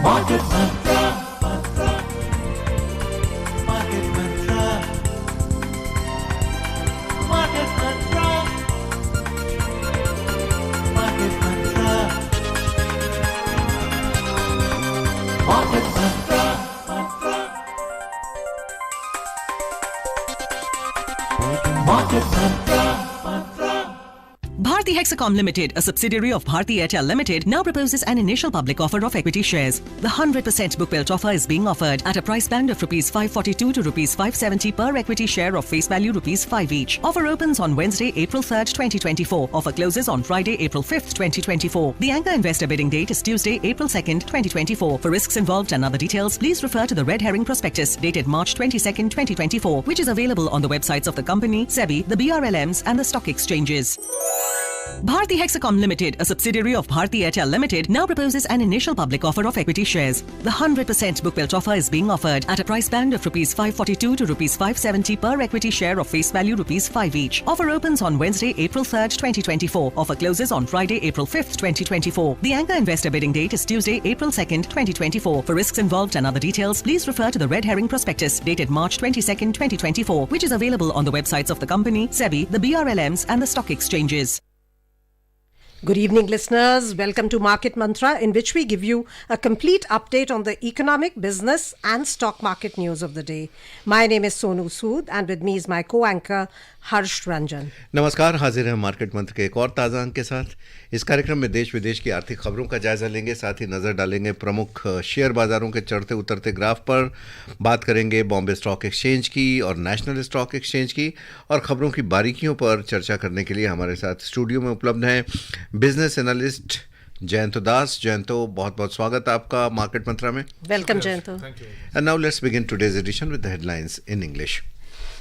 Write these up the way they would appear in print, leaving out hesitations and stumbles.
Market Mantra, Market Mantra, Market Mantra, Market Mantra, Market Mantra, Market Mantra. Bharti Hexacom Limited, a subsidiary of Bharti Airtel Limited, now proposes an initial public offer of equity shares. The 100% book built offer is being offered at a price band of Rs 542 to Rs 570 per equity share of face value Rs 5 each. Offer opens on Wednesday, April 3rd, 2024. Offer closes on Friday, April 5th, 2024. The anchor investor bidding date is Tuesday, April 2nd, 2024. For risks involved and other details, please refer to the Red Herring Prospectus dated March 22nd, 2024, which is available on the websites of the company, SEBI, the BRLMs and the stock exchanges. Bharti Hexacom Limited, a subsidiary of Bharti Airtel Limited, now proposes an initial public offer of equity shares. The 100% book built offer is being offered at a price band of Rs 542 to Rs 570 per equity share of face value Rs 5 each. Offer opens on Wednesday, April 3rd, 2024. Offer closes on Friday, April 5th, 2024. The anchor investor bidding date is Tuesday, April 2nd, 2024. For risks involved and other details, please refer to the Red Herring Prospectus dated March 22nd, 2024, which is available on the websites of the company, SEBI, the BRLMs and the stock exchanges. Good evening, listeners. Welcome to Market Mantra, in which we give you a complete update on the economic, business and stock market news of the day. My name is Sonu Sood and with me is my co-anchor हर्ष रंजन। नमस्कार, हाजिर हैं market मंत्र के एक और ताज़ा अंक के साथ। इस कार्यक्रम में देश विदेश की आर्थिक खबरों का जायजा लेंगे, साथ ही नज़र डालेंगे प्रमुख शेयर बाजारों के चढ़ते उतरते ग्राफ पर, बात करेंगे बॉम्बे स्टॉक एक्सचेंज की और नेशनल स्टॉक एक्सचेंज की, और खबरों की बारीकियों पर चर्चा करने के लिए हमारे साथ स्टूडियो में उपलब्ध हैं बिजनेस एनालिस्ट जयंतो दास। जयंतो, बहुत बहुत स्वागत आपका मार्केट मंत्रा में। Welcome Jayanto. And now let's begin today's edition with the headlines in English.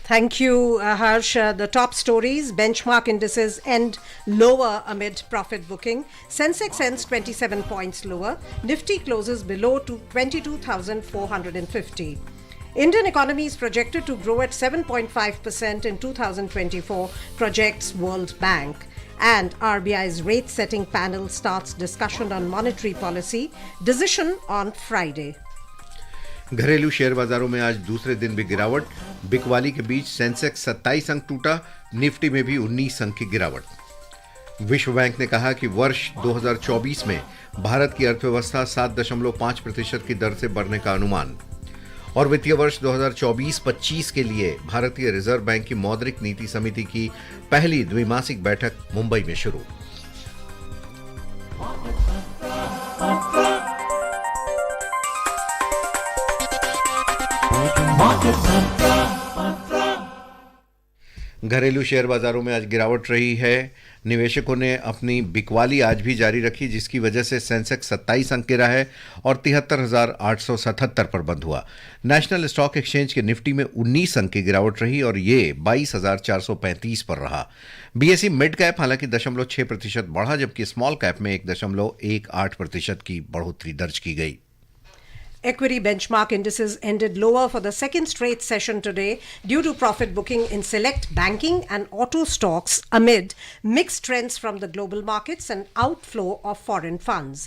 Thank you, Harsh. The top stories: benchmark indices end lower amid profit booking. Sensex ends 27 points lower. Nifty closes below to 22,450. Indian economy is projected to grow at 7.5% in 2024, projects World Bank. And RBI's rate-setting panel starts discussion on monetary policy. Decision on Friday. घरेलू share बाजारों में आज दूसरे दिन भी गिरावट। बिकवाली के बीच सेंसेक्स 27 अंक टूटा, निफ्टी में भी 19 अंक की गिरावट। विश्व बैंक ने कहा कि वर्ष 2024 में भारत की अर्थव्यवस्था 7.5% की दर से बढ़ने का अनुमान। और वित्तीय वर्ष 2024-25 के लिए भारतीय रिजर्व बैंक की मौद्रिक नीति समिति की पहली द्विमासिक बैठक मुंबई में शुरू। घरेलू शेयर बाजारों में आज गिरावट रही है। निवेशकों ने अपनी बिकवाली आज भी जारी रखी, जिसकी वजह से सेंसेक्स 27 अंक गिरा है और 73,877 पर बंद हुआ। नेशनल स्टॉक एक्सचेंज के निफ्टी में 19 अंक की गिरावट रही और ये 22,435 पर रहा। बीएसई मिड कैप हालांकि 0.6% बढ़ा, जबकि स्मॉल कैप में 1.18% की बढ़ोतरी दर्ज की गई। Equity benchmark indices ended lower for the second straight session today due to profit booking in select banking and auto stocks amid mixed trends from the global markets and outflow of foreign funds.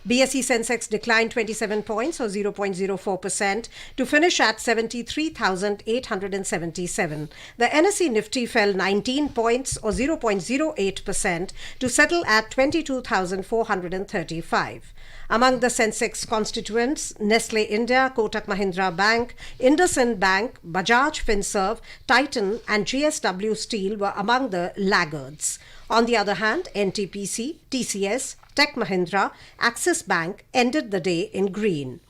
BSE Sensex declined 27 points or 0.04% to finish at 73,877. The NSE Nifty fell 19 points or 0.08% to settle at 22,435. Among the Sensex constituents, Nestle India, Kotak Mahindra Bank, IndusInd Bank, Bajaj Finserv, Titan and JSW Steel were among the laggards. On the other hand, NTPC, TCS, Tech Mahindra, Axis Bank ended the day in green.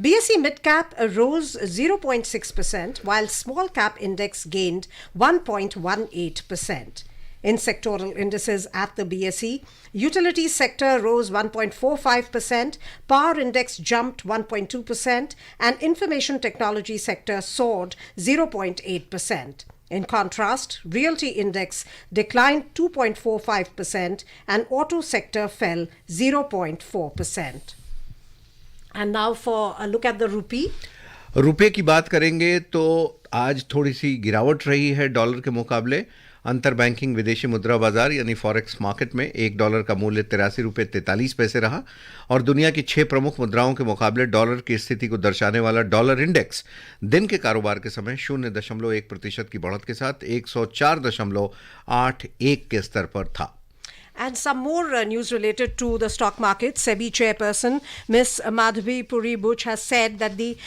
BSE Midcap rose 0.6%, while Small Cap Index gained 1.18%. In sectoral indices at the BSE, utilities sector rose 1.45%, power index jumped 1.2%, and information technology sector soared 0.8%. In contrast, realty index declined 2.45% and auto sector fell 0.4%. And now for a look at the rupee. रुपए की बात करेंगे तो आज थोड़ी सी गिरावट रही है डॉलर के मुकाबले। अंतर बैंकिंग विदेशी मुद्रा बाजार यानी फॉरेक्स मार्केट में $1 का मूल्य 83 रुपये 43 पैसे रहा और दुनिया की 6 प्रमुख मुद्राओं के मुकाबले डॉलर की स्थिति को दर्शाने वाला डॉलर इंडेक्स दिन के कारोबार के समय 0.1% की बढ़त के साथ 104.81 के स्तर पर था। And some more news related to the stock market. SEBI chairperson Ms. Madhavi Puri Buch has said that the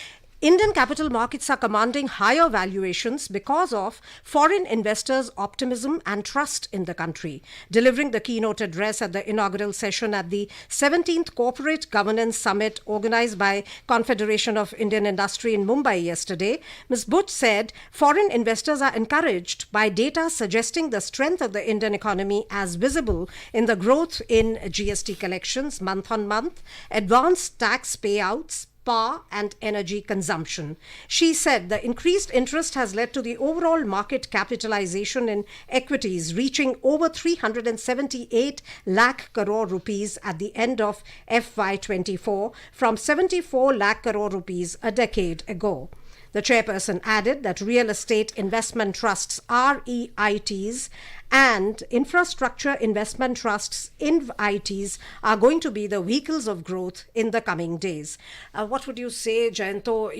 Indian capital markets are commanding higher valuations because of foreign investors' optimism and trust in the country. Delivering the keynote address at the inaugural session at the 17th Corporate Governance Summit organized by Confederation of Indian Industry in Mumbai yesterday, Ms. Buch said foreign investors are encouraged by data suggesting the strength of the Indian economy as visible in the growth in GST collections month on month, advanced tax payouts, power and energy consumption. She said the increased interest has led to the overall market capitalization in equities reaching over 378 lakh crore rupees at the end of FY24 from 74 lakh crore rupees a decade ago. The chairperson added that real estate investment trusts, REITs, and infrastructure investment trusts, INVITs, are going to be the vehicles of growth in the coming days. What would you say, Jayanto?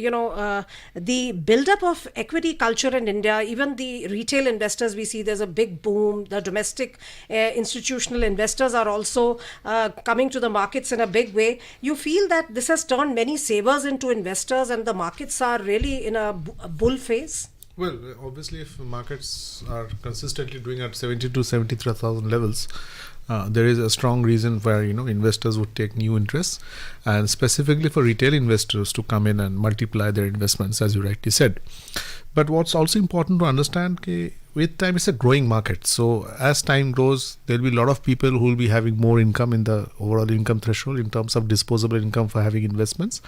The build-up of equity culture in India, even the retail investors, we see there's a big boom. The domestic institutional investors are also coming to the markets in a big way. You feel that this has turned many savers into investors and the markets are really in a bull phase? Well, obviously, if markets are consistently doing at 70 to 73,000 levels, there is a strong reason where investors would take new interests, and specifically for retail investors to come in and multiply their investments, as you rightly said. But what's also important to understand, with time it's a growing market. So as time grows, there'll be a lot of people who will be having more income in the overall income threshold in terms of disposable income for having investments,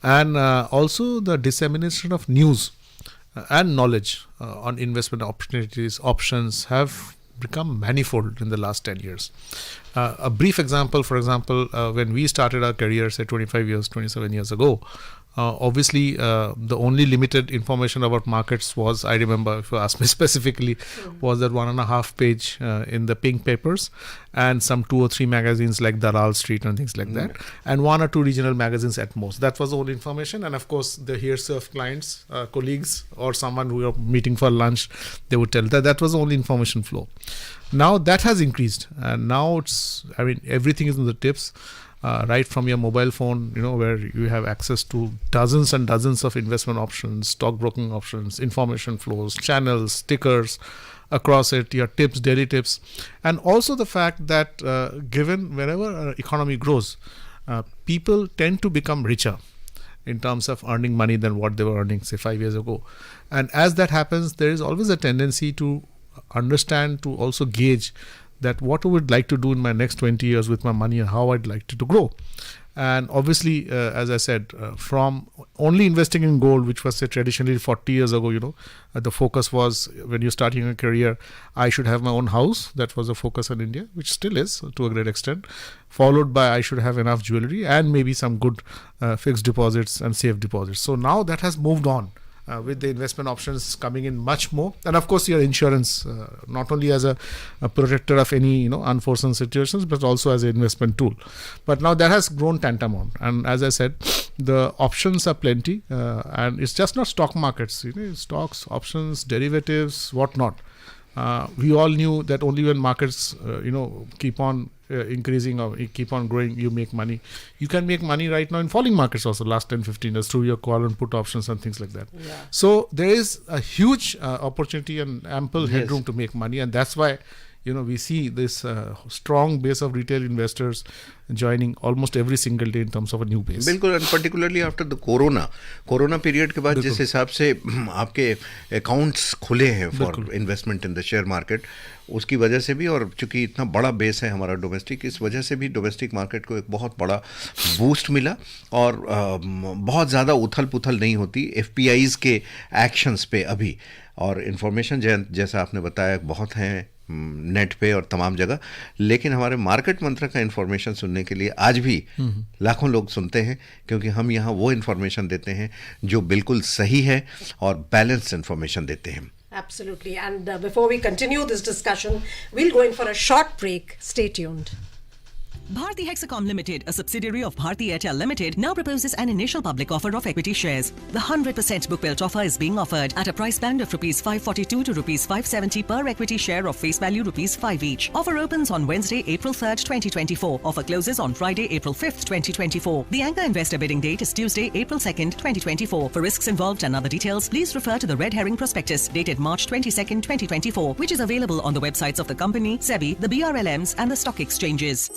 and also the dissemination of news and knowledge on investment opportunities, options have become manifold in the last 10 years. A brief example, for example, when we started our career, say 27 years ago, obviously the only limited information about markets was, I remember, if you ask me specifically, was that 1.5 page in the pink papers and some 2 or 3 magazines like Dalal Street and things like that, and 1 or 2 regional magazines at most. That was the only information, and of course the hearsay of clients, colleagues, or someone who were meeting for lunch, they would tell that was the only information flow. Now that has increased, and now everything is in the tips. Right from your mobile phone, where you have access to dozens and dozens of investment options, stockbroking options, information flows, channels, stickers across it, your tips, daily tips, and also the fact that given whenever our economy grows, people tend to become richer in terms of earning money than what they were earning, say, 5 years ago. And as that happens, there is always a tendency to understand, to also gauge that what I would like to do in my next 20 years with my money and how I'd like to grow. And obviously, as I said, from only investing in gold, which was, say, traditionally 40 years ago, the focus was, when you're starting a career, I should have my own house. That was the focus in India, which still is to a great extent, followed by I should have enough jewelry and maybe some good fixed deposits and safe deposits. So now that has moved on. With the investment options coming in much more, and of course your insurance, not only as a protector of any unforeseen situations, but also as an investment tool. But now that has grown tantamount, and as I said, the options are plenty, and it's just not stock markets. Stocks, options, derivatives, whatnot. We all knew that only when markets, keep on increasing or keep on growing, you make money. You can make money right now in falling markets also, last 10-15 years, through your call and put options and things like that. Yeah. So there is a huge opportunity and ample headroom to make money, and that's why we see this strong base of retail investors joining almost every single day in terms of a new base. बिल्कुल, and particularly after the corona period के बाद जिस हिसाब से आपके accounts खुले हैं for investment in the share market, उसकी वजह से भी, और चूंकि इतना बड़ा बेस है हमारा डोमेस्टिक, इस वजह से भी डोमेस्टिक मार्केट को एक बहुत बड़ा बूस्ट मिला, और बहुत ज़्यादा उथल पुथल नहीं होती FPIs के एक्शंस पे अभी, और इन्फॉर्मेशन जैसा आपने बताया बहुत हैं नेट पे और तमाम जगह, लेकिन हमारे मार्केट मंत्र का इन्फॉर्मेशन सुनने के लिए आज भी लाखों लोग सुनते हैं, क्योंकि हम यहाँ वो इन्फॉर्मेशन देते हैं जो बिल्कुल सही है और बैलेंस्ड इन्फॉर्मेशन देते हैं। Absolutely. And before we continue this discussion, we'll go in for a short break. Stay tuned. Bharti Hexacom Limited, a subsidiary of Bharti Airtel Limited, now proposes an initial public offer of equity shares. The 100% book built offer is being offered at a price band of rupees 542 to rupees 570 per equity share of face value rupees 5 each. Offer opens on Wednesday, April 3rd, 2024. Offer closes on Friday, April 5th, 2024. The anchor investor bidding date is Tuesday, April 2nd, 2024. For risks involved and other details, please refer to the Red Herring Prospectus dated March 22nd, 2024, which is available on the websites of the company, SEBI, the BRLMs and the stock exchanges.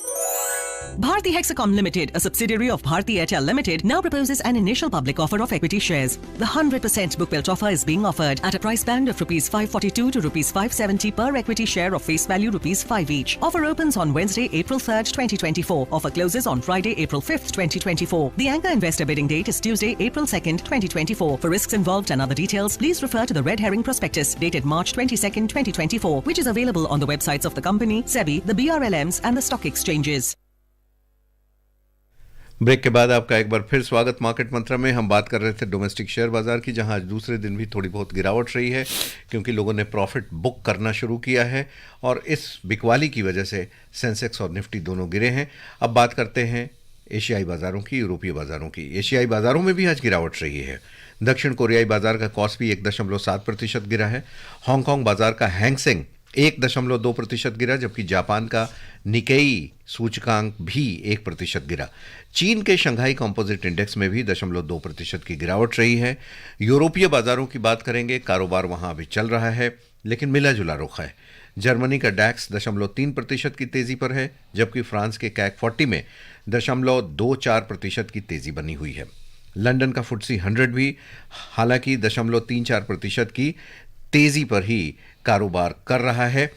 Bharti Hexacom Limited, a subsidiary of Bharti Airtel Limited, now proposes an initial public offer of equity shares. The 100% book built offer is being offered at a price band of rupees 542 to rupees 570 per equity share of face value rupees 5 each. Offer opens on Wednesday, April 3rd, 2024. Offer closes on Friday, April 5th, 2024. The anchor investor bidding date is Tuesday, April 2nd, 2024. For risks involved and other details, please refer to the Red Herring Prospectus dated March 22nd, 2024, which is available on the websites of the company, SEBI, the BRLMs and the stock exchanges. Break के बाद आपका एक बार फिर स्वागत। Market Mantra में हम बात कर रहे थे डोमेस्टिक शेयर बाजार की, जहां आज दूसरे दिन भी थोड़ी बहुत गिरावट रही है क्योंकि लोगों ने प्रॉफिट बुक करना शुरू किया है और इस बिकवाली की वजह से सेंसेक्स और निफ्टी दोनों गिरे हैं। अब बात करते हैं एशियाई बाजारों की, यूरोपीय बाजारों की। एशियाई बाजारों में भी आज गिरावट रही है। दक्षिण कोरियाई बाजार का कॉस्पी 1.7% गिरा है। हांगकांग बाजार का हैंगसेंग 1.2% गिरा, जबकि जापान का निकेई सूचकांक भी 1% गिरा। चीन के शंघाई कंपोजिट इंडेक्स में भी 0.2% की गिरावट रही है। यूरोपीय बाजारों की बात करेंगे, कारोबार वहां अभी चल रहा है लेकिन मिला जुला रुख है। जर्मनी का डैक्स 0.3% की तेजी पर है, जबकि फ्रांस के कैक 40 में 0.24% की तेजी बनी हुई है। लंदन का फुटसी 100 भी हालांकि 0.34% की तेजी पर ही कारोबार कर रहा है।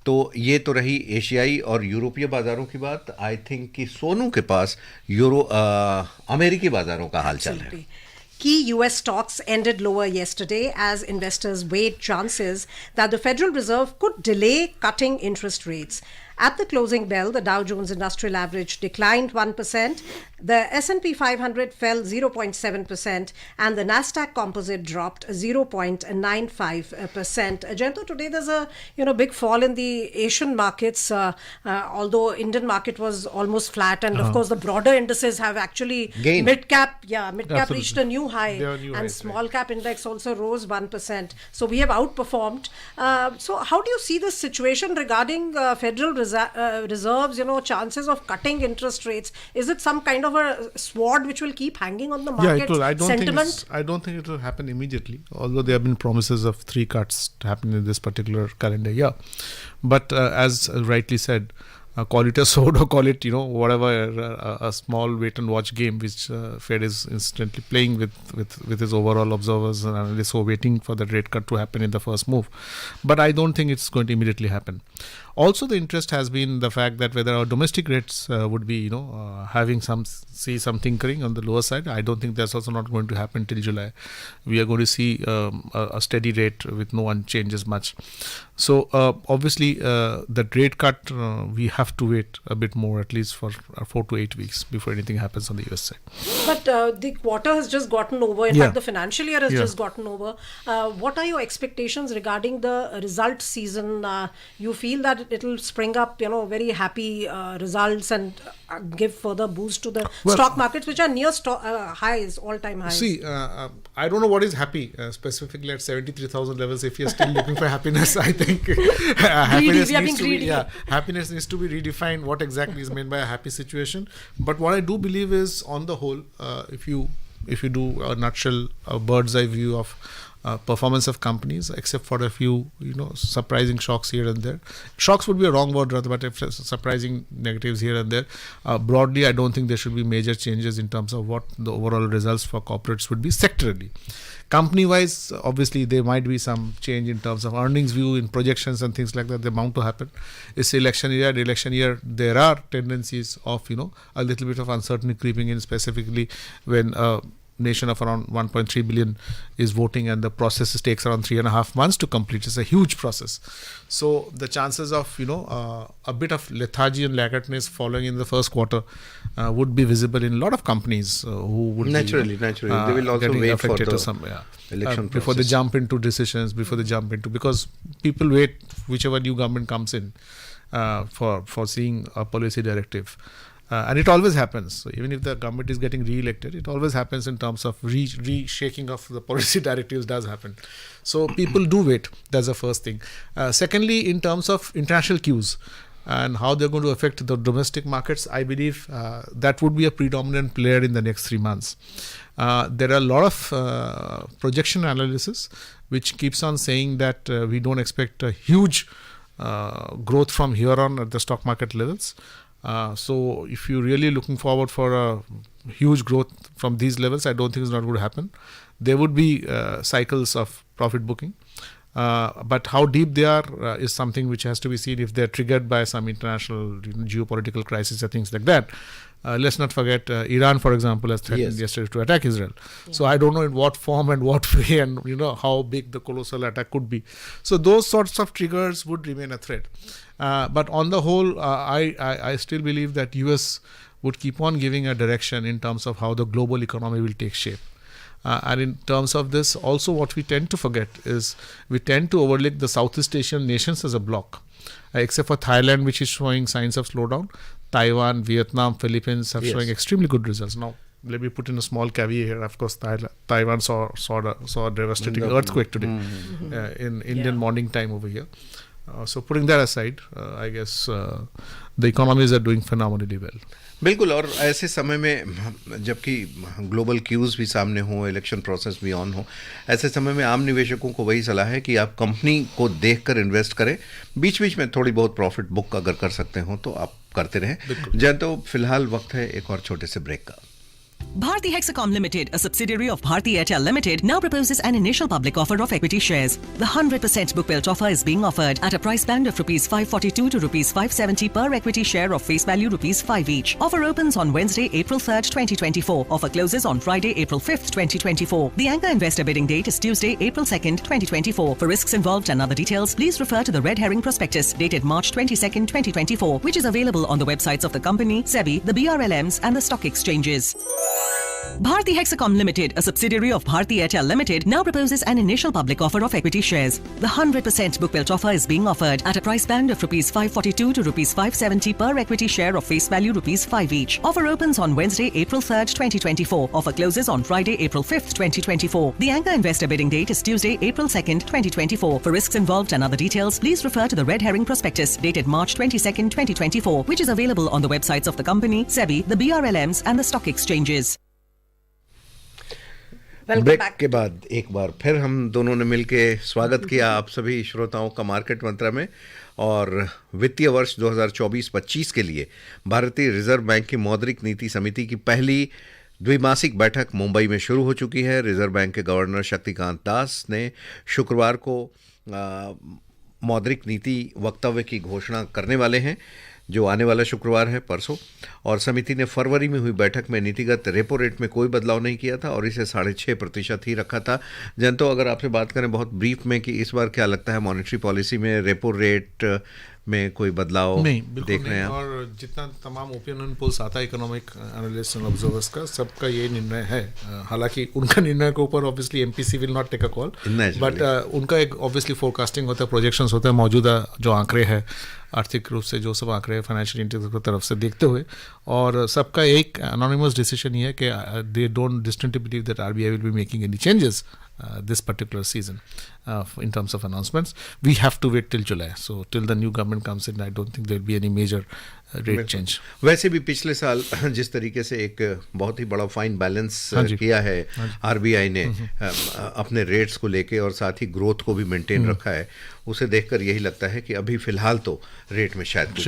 तो ये तो रही एशियाई और यूरोपीय बाजारों की बात। आई थिंक कि सोनू के पास अमेरिकी बाजारों का हालचाल है। Key US stocks ended lower yesterday as investors weighed chances that the Federal Reserve could delay cutting interest rates. At the closing bell, the Dow Jones Industrial Average declined 1%, the S&P 500 fell 0.7%, and the Nasdaq Composite dropped 0.95%. Jayanto, today there's a big fall in the Asian markets, although Indian market was almost flat, and of course the broader indices have actually gained. Mid-cap Absolutely. reached a new high, New and highs, small cap index also rose 1%. So we have outperformed. So how do you see this situation regarding Federal Reserves, chances of cutting interest rates? Is it some kind of a sword which will keep hanging on the market? Yeah, it will. I don't think it will happen immediately, although there have been promises of 3 cuts to happen in this particular calendar year. But as rightly said, call it a sword or call it, whatever, a small wait and watch game which Fed is instantly playing with his overall observers and analysts who are waiting for the rate cut to happen in the first move. But I don't think it's going to immediately happen. Also, the interest has been the fact that whether our domestic rates would be, having some tinkering on the lower side. I don't think that's also not going to happen till July. We are going to see a steady rate with no changes much. So obviously, the rate cut, we have to wait a bit more, at least for 4 to 8 weeks before anything happens on the US side. But the quarter has just gotten over. In fact, the financial year has just gotten over. What are your expectations regarding the result season? You feel that it will spring up, very happy results and give further boost to the stock markets, which are near highs, all-time highs. See, I don't know what is happy, specifically at 73,000 levels. If you're still looking for happiness, I think happiness needs to be redefined. What exactly is meant by a happy situation? But what I do believe is, on the whole, if you do a nutshell, a bird's eye view of performance of companies, except for a few, surprising shocks here and there. Shocks would be a wrong word, rather, but if surprising negatives here and there. Broadly, I don't think there should be major changes in terms of what the overall results for corporates would be sectorally. Company-wise, obviously, there might be some change in terms of earnings view, in projections and things like that. They're bound to happen. It's election year. The election year, there are tendencies of, a little bit of uncertainty creeping in, specifically when nation of around 1.3 billion is voting, and the process takes around 3.5 months to complete. It's a huge process. So the chances of a bit of lethargy and laggardness following in the first quarter would be visible in a lot of companies who would naturally they will also getting wait for affected the to some election before they process. jump into decisions, because people wait whichever new government comes in for seeing a policy directive. And it always happens. So even if the government is getting re-elected, it always happens in terms of reshaking of the policy directives does happen. So people do wait. That's the first thing. Secondly, in terms of international cues and how they're going to affect the domestic markets, I believe that would be a predominant player in the next 3 months. There are a lot of projection analysis which keeps on saying that we don't expect a huge growth from here on at the stock market levels. So if you're really looking forward for a huge growth from these levels, I don't think it's not going to happen. There would be cycles of profit booking. But how deep they are is something which has to be seen if they're triggered by some international geopolitical crisis or things like that. Let's not forget Iran, for example, has threatened yesterday to attack Israel. Yeah. So I don't know in what form and what way and how big the colossal attack could be. So those sorts of triggers would remain a threat. But on the whole, I still believe that US would keep on giving a direction in terms of how the global economy will take shape. And in terms of this, also what we tend to forget is we tend to overlook the Southeast Asian nations as a bloc. Except for Thailand, which is showing signs of slowdown, Taiwan, Vietnam, Philippines are showing extremely good results. Now, let me put in a small caveat here. Of course, Taiwan saw a devastating earthquake today in Indian morning time over here. So putting that aside, I guess the economies are doing phenomenally well. बिल्कुल. और ऐसे समय में जबकि global queues भी सामने हो, election process भी ऑन हो, ऐसे समय में आम निवेशकों को वही सलाह है कि आप कंपनी को देखकर इन्वेस्ट करें. बीच बीच में थोड़ी बहुत प्रॉफिट बुक अगर कर सकते हो तो आप करते रहें. जयंतो, फिलहाल वक्त है एक और छोटे से ब्रेक का. Bharti Hexacom Limited, a subsidiary of Bharti Airtel Limited, now proposes an initial public offer of equity shares. The 100% book built offer is being offered at a price band of Rs 542 to Rs 570 per equity share of face value Rs 5 each. Offer opens on Wednesday, April 3rd, 2024. Offer closes on Friday, April 5th, 2024. The anchor investor bidding date is Tuesday, April 2nd, 2024. For risks involved and other details, please refer to the Red Herring Prospectus dated March 22nd, 2024, which is available on the websites of the company, SEBI, the BRLMs and the stock exchanges. Bharti Hexacom Limited, a subsidiary of Bharti Airtel Limited, now proposes an initial public offer of equity shares. The 100% book built offer is being offered at a price band of Rs 542 to Rs 570 per equity share of face value Rs 5 each. Offer opens on Wednesday, April 3rd, 2024. Offer closes on Friday, April 5th, 2024. The anchor investor bidding date is Tuesday, April 2nd, 2024. For risks involved and other details, please refer to the Red Herring Prospectus dated March 22nd, 2024, which is available on the websites of the company, SEBI, the BRLMs and the stock exchanges. Break के बाद एक बार फिर हम दोनों ने मिलके स्वागत किया आप सभी श्रोताओं का मार्केट मंत्रा में. और वित्तीय वर्ष 2024-25 के लिए भारतीय रिजर्व बैंक की मौद्रिक नीति समिति की पहली द्विमासिक बैठक मुंबई में शुरू हो चुकी है. रिजर्व बैंक के गवर्नर शक्तिकांत दास ने शुक्रवार को मौद्रिक नीति वक्तव्य की घोषणा करने वाले हैं, जो आने वाला शुक्रवार है, परसों. और समिति ने फरवरी में हुई बैठक में नीतिगत रेपो रेट में कोई बदलाव नहीं किया था और इसे 6.5% ही रखा था. जनतो, अगर आपसे बात करें बहुत ब्रीफ में कि इस बार क्या लगता है मॉनेटरी पॉलिसी में रेपो रेट में कोई बदलाव नहीं, देख रहे हैं आप? और जितना तमाम ओपिनियन पोल्स आता है इकोनॉमिक एनालिस्ट एंड ऑब्जर्वर्स का, सबका ये निर्णय है. हालांकि उनका निर्णय के ऊपर obviously MPC will not take a call, but उनका एक ऑब्वियसली फोरकास्टिंग होता है, प्रोजेक्शंस होता है, मौजूदा जो आंकड़े हैं आर्थिक रूप से जो सब आंकड़े फाइनेंशियल इंस्टीट्यूट की तरफ से देखते हुए, और सबका एक एनोनिमस डिसीजन ये है कि they don't distinctly believe that RBI will be making any changes this particular season in terms of announcements. We have to wait till July. So till the new government comes in, I don't think there will be any major rate change. वैसे भी पिछले साल जिस तरीके से एक बहुत ही बड़ा फाइन बैलेंस किया है आरबीआई ने अपने रेट्स को लेके और साथ ही ग्रोथ को भी मेंटेन रखा है, उसे देखकर यही लगता है कि अभी फिलहाल तो रेट में शायद कुछ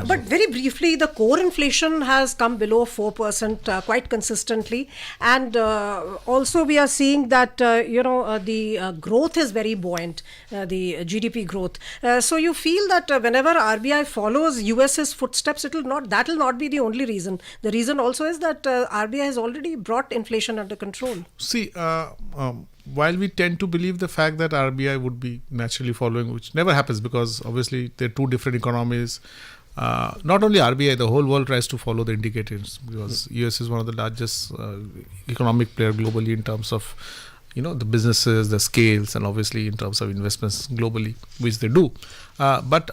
but very briefly, the core inflation has come below 4% quite consistently, and also we are seeing that the growth is very buoyant, the GDP growth. So you feel that whenever RBI follows US's footsteps steps, that will not be the only reason. The reason also is that RBI has already brought inflation under control. See, while we tend to believe the fact that RBI would be naturally following, which never happens because obviously they're two different economies. Not only RBI, the whole world tries to follow the indicators because US is one of the largest economic player globally in terms of the businesses, the scales, and obviously in terms of investments globally, which they do. But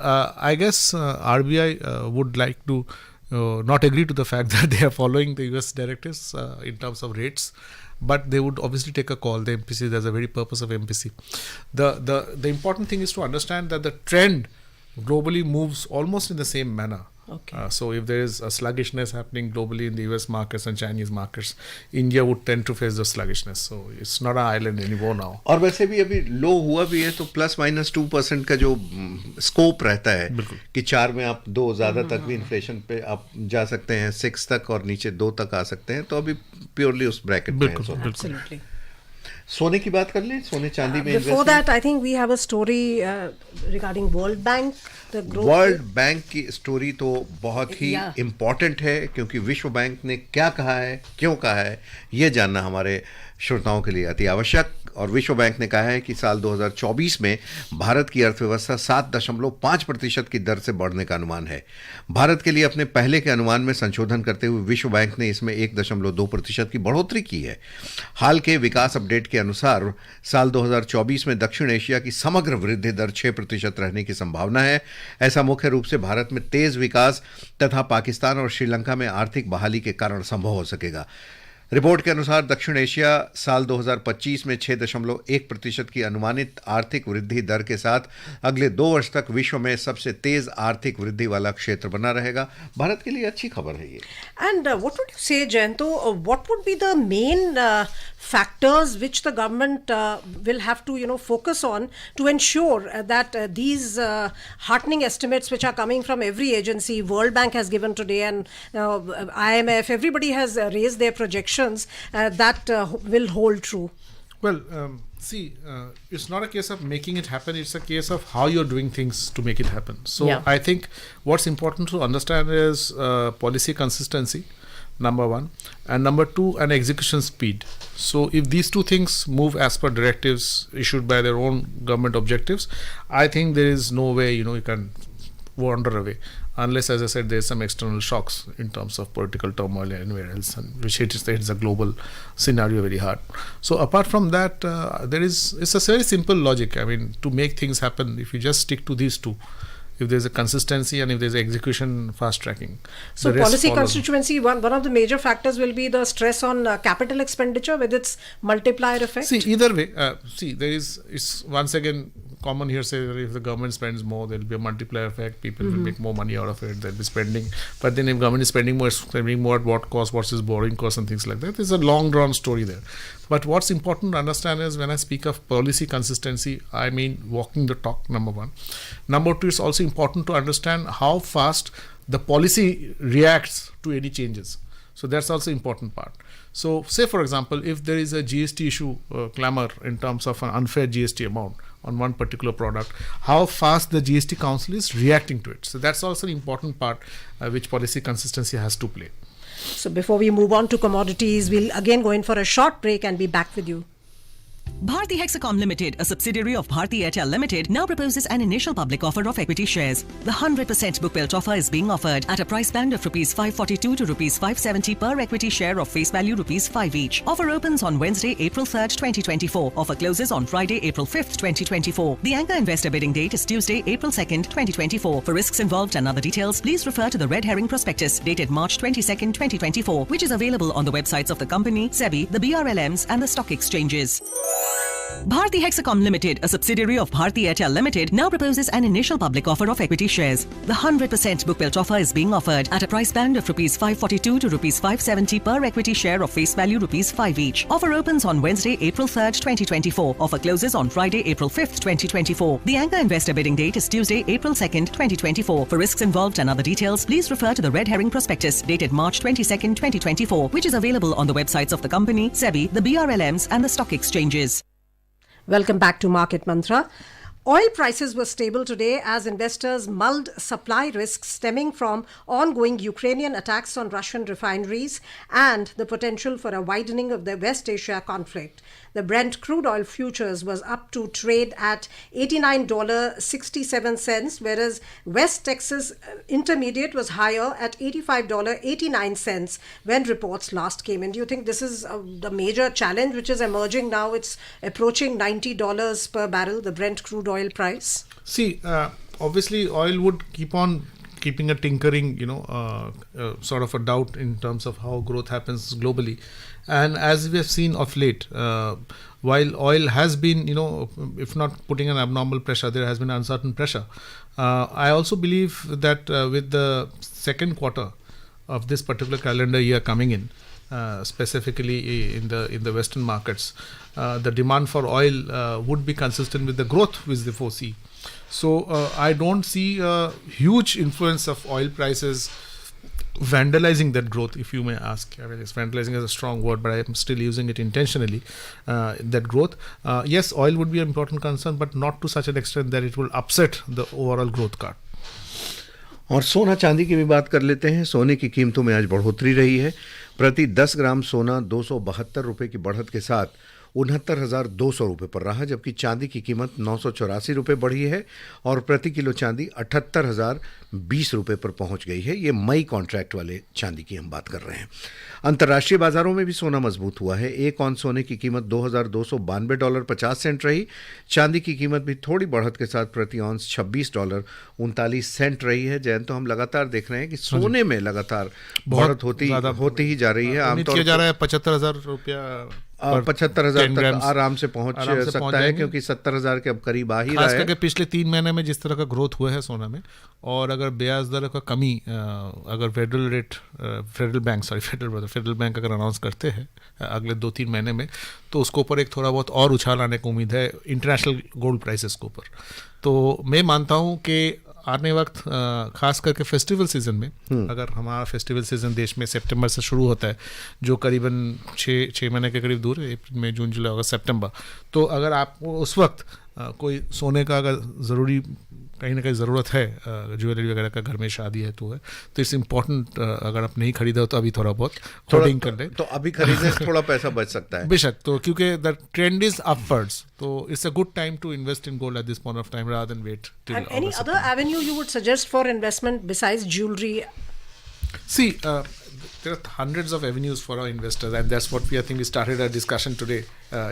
I guess RBI would like to not agree to the fact that they are following the US directives in terms of rates. But they would obviously take a call. The MPC, there's a very purpose of MPC. The important thing is to understand that the trend globally moves almost in the same manner. Okay. So if there is a sluggishness happening globally in the US markets and Chinese markets, India would tend to face the sluggishness. So it's not an island anymore now. और वैसे भी अभी लो हुआ भी है तो +-2% का जो स्कोप रहता है कि 4 में आप 2 ज़्यादा तक भी इन्फ्लेशन पे आप जा सकते हैं, 6 तक और नीचे 2 तक आ सकते हैं, तो अभी प्योरली उस ब्रैकेट में है. Absolutely. सोने की बात कर लें, सोने चांदी में Before that, I think we have a story regarding World Bank. The growth. World bank की स्टोरी तो बहुत ही इम्पोर्टेंट है क्योंकि विश्व बैंक ने क्या कहा है, क्यों कहा है, ये जानना हमारे श्रोताओं के लिए अति आवश्यक. और विश्व बैंक ने कहा है कि साल 2024 में भारत की अर्थव्यवस्था 7.5% की दर से बढ़ने का अनुमान है. भारत के लिए अपने पहले के अनुमान में संशोधन करते हुए विश्व बैंक ने इसमें 1.2% की बढ़ोतरी की है. हाल के विकास अपडेट के अनुसार साल 2024 में दक्षिण एशिया की समग्र वृद्धि दर 6% रहने की संभावना है. ऐसा मुख्य रूप से भारत में तेज विकास तथा पाकिस्तान और श्रीलंका में आर्थिक बहाली के कारण संभव हो सकेगा. रिपोर्ट के अनुसार दक्षिण एशिया साल 2025 में 6.1% की अनुमानित आर्थिक वृद्धि दर के साथ अगले 2 वर्ष तक विश्व में सबसे तेज आर्थिक वृद्धि वाला क्षेत्र बना रहेगा. भारत के लिए अच्छी खबर है ये. And what would you say, Jayanto? What would be the main factors which the government will have to, focus on to ensure that these heartening estimates which are coming from every agency, World Bank has given today, and IMF, everybody has raised their projections that will hold true? Well, see, it's not a case of making it happen. It's a case of how you're doing things to make it happen. So I think what's important to understand is policy consistency, number one, and number two, an execution speed. So if these two things move as per directives issued by their own government objectives, I think there is no way, you can wander away. Unless, as I said, there's some external shocks in terms of political turmoil and anywhere else, and which hits the global scenario very hard. So apart from that, it's a very simple logic. I mean, to make things happen, if you just stick to these two, if there's a consistency and if there's execution, fast tracking. So policy constituency, one of the major factors will be the stress on capital expenditure with its multiplier effect. See, either way, it's once again common hearsay that if the government spends more, there will be a multiplier effect, people will make more money out of it, they'll be spending. But then if government is spending more at what cost, what's its borrowing cost and things like that, there's a long drawn story there. But what's important to understand is when I speak of policy consistency, I mean walking the talk, number one. Number two, it's also important to understand how fast the policy reacts to any changes. So that's also important part. So say for example, if there is a GST issue clamor in terms of an unfair GST amount on one particular product, how fast the GST Council is reacting to it. So that's also an important part which policy consistency has to play. So before we move on to commodities, we'll again go in for a short break and be back with you. Bharti Hexacom Limited, a subsidiary of Bharti Airtel Limited, now proposes an initial public offer of equity shares. The 100% book built offer is being offered at a price band of Rs 542 to Rs 570 per equity share of face value Rs 5 each. Offer opens on Wednesday, April 3rd, 2024. Offer closes on Friday, April 5th, 2024. The anchor investor bidding date is Tuesday, April 2nd, 2024. For risks involved and other details, please refer to the Red Herring Prospectus dated March 22nd, 2024, which is available on the websites of the company, SEBI, the BRLMs and the stock exchanges. Bharti Hexacom Limited, a subsidiary of Bharti Airtel Limited, now proposes an initial public offer of equity shares. The 100% book built offer is being offered at a price band of Rs 542 to Rs 570 per equity share of face value Rs 5 each. Offer opens on Wednesday, April 3rd, 2024. Offer closes on Friday, April 5th, 2024. The anchor investor bidding date is Tuesday, April 2nd, 2024. For risks involved and other details, please refer to the Red Herring Prospectus dated March 22nd, 2024, which is available on the websites of the company, SEBI, the BRLMs and the stock exchanges. Welcome back to Market Mantra. Oil prices were stable today as investors mulled supply risks stemming from ongoing Ukrainian attacks on Russian refineries and the potential for a widening of the West Asia conflict. The Brent crude oil futures was up to trade at $89.67, whereas West Texas Intermediate was higher at $85.89 when reports last came in. Do you think this is the major challenge which is emerging now? It's approaching $90 per barrel, the Brent crude oil price. See, obviously, oil would keep on keeping a tinkering, sort of a doubt in terms of how growth happens globally. And as we have seen of late, while oil has been, if not putting an abnormal pressure, there has been uncertain pressure. I also believe that with the second quarter of this particular calendar year coming in, specifically in the Western markets, the demand for oil would be consistent with the growth which they foresee. So I don't see a huge influence of oil prices vandalizing that growth, if you may ask. I mean, it's vandalizing is a strong word, but I am still using it intentionally. That growth, yes, oil would be an important concern, but not to such an extent that it will upset the overall growth card. और सोना चांदी की भी बात कर लेते हैं। सोने की कीमतों में आज बढ़ोतरी रही है। प्रति 10 ग्राम सोना 272 रुपये की बढ़त के साथ 69,200 रुपये पर रहा, जबकि चांदी की कीमत 984 रुपये बढ़ी है और प्रति किलो चांदी 78,020 रुपये पर पहुंच गई है। ये मई कॉन्ट्रैक्ट वाले चांदी की हम बात कर रहे हैं। अंतर्राष्ट्रीय बाजारों में भी सोना मजबूत हुआ है। एक औंस सोने की कीमत $2,292.50 रही। चांदी की कीमत भी थोड़ी बढ़त के साथ प्रति औंस $26.39 रही है। जयंत, तो हम लगातार देख रहे हैं कि सोने में लगातार बढ़त होती ही जा रही है। आमतौर पर जा रहा है 75,000 रुपया 75,000 तक आराम से पहुंच सकता है, क्योंकि 70,000 के अब करीब आ ही रहा है। खास करके पिछले 3 महीने में जिस तरह का ग्रोथ हुआ है सोना में, और अगर ब्याज दर का कमी अगर फेडरल बैंक अगर अनाउंस करते हैं अगले 2-3 महीने में, तो उसके ऊपर एक थोड़ा बहुत और उछाल आने की उम्मीद है इंटरनेशनल गोल्ड प्राइसेस के ऊपर। तो मैं मानता हूँ कि आने वक्त खास करके फेस्टिवल सीजन में, अगर हमारा फेस्टिवल सीजन देश में सितंबर से शुरू होता है, जो करीबन 6 महीने के करीब दूर है, अप्रैल मई जून जुलाई अगस्त सितंबर, तो अगर आपको उस वक्त कोई सोने का अगर ज़रूरी कहीं ना कहीं ज़रूरत है, ज्वेलरी वगैरह का घर में शादी है तो इट्स इम्पोर्टेंट। अगर आप नहीं खरीदा हो तो अभी थोड़ा बहुत होल्डिंग कर लें, तो अभी खरीदने से थोड़ा पैसा बच सकता है बेशक। तो क्योंकि द ट्रेंड इज अपवर्ड्स, तो it's a good time to invest in gold at this point of time rather than wait till And any other avenue you would suggest for investment besides jewelry? See, there are hundreds of avenues for our investors, and that's what I think we started our discussion today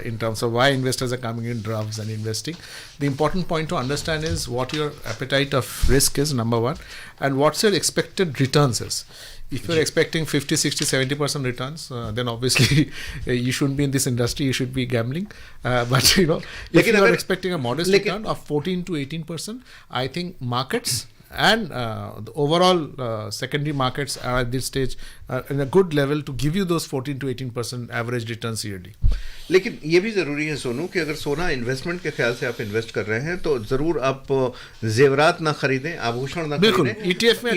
in terms of why investors are coming in droves and investing. The important point to understand is what your appetite of risk is, number one, and what's your expected returns is. If you're expecting 50, 60, 70% returns, then obviously you shouldn't be in this industry, you should be gambling. But if you are expecting a modest return of 14 to 18%, I think markets and the overall secondary markets are at this stage in a good level to give you those 14 to 18% average returns yearly. लेकिन ये भी ज़रूरी है सोनू कि अगर सोना investment के ख्याल से आप इन्वेस्ट कर रहे हैं तो ज़रूर आप जेवरात ना खरीदें, आभूषण ना खरीदें, ETF में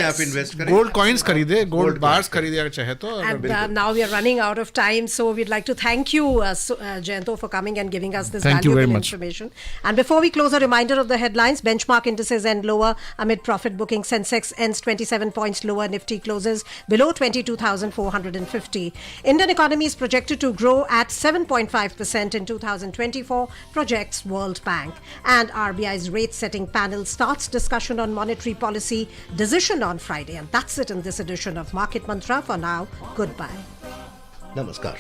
आप इन्वेस्ट करें, गोल्ड कॉइन्स खरीदें, गोल्ड बार्स खरीदें अगर चाहे तो। And now we are running out of time, so we'd like to thank you, Jayanto, for coming and giving us this Thank you valuable very much. information. And before we close, a reminder of the headlines. Benchmark indices end lower amid profit booking. Sensex ends 27 points lower. Nifty closes below 22,450. Indian economy is projected to grow at 7.5% in 2024, projects World Bank. And RBI's rate-setting panel starts discussion on monetary policy decision on Friday. And that's it in this edition of Market Mantra. For now, goodbye. नमस्कार।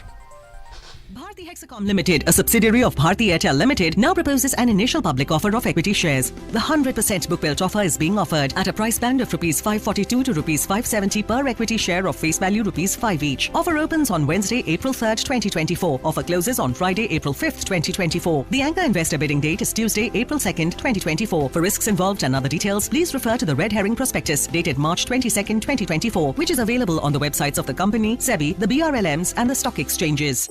Bharti Hexacom Limited, a subsidiary of Bharti Airtel Limited, now proposes an initial public offer of equity shares. The 100% book built offer is being offered at a price band of Rs 542 to Rs 570 per equity share of face value Rs 5 each. Offer opens on Wednesday, April 3rd, 2024. Offer closes on Friday, April 5th, 2024. The anchor investor bidding date is Tuesday, April 2nd, 2024. For risks involved and other details, please refer to the Red Herring Prospectus dated March 22nd, 2024, which is available on the websites of the company, SEBI, the BRLMs and the stock exchanges.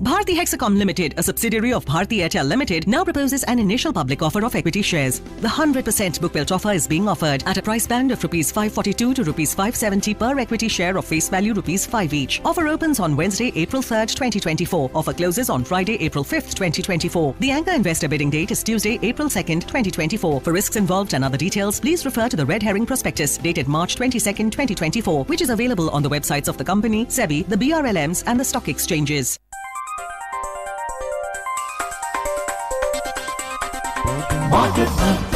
Bharti Hexacom Limited, a subsidiary of Bharti Airtel Limited, now proposes an initial public offer of equity shares. The 100% bookbuilt offer is being offered at a price band of rupees 542 to rupees 570 per equity share of face value rupees 5 each. Offer opens on Wednesday, April 3rd, 2024. Offer closes on Friday, April 5th, 2024. The anchor investor bidding date is Tuesday, April 2nd, 2024. For risks involved and other details, please refer to the Red Herring Prospectus dated March 22nd, 2024, which is available on the websites of the company, SEBI, the BRLMs and the stock exchanges. Market Mantra.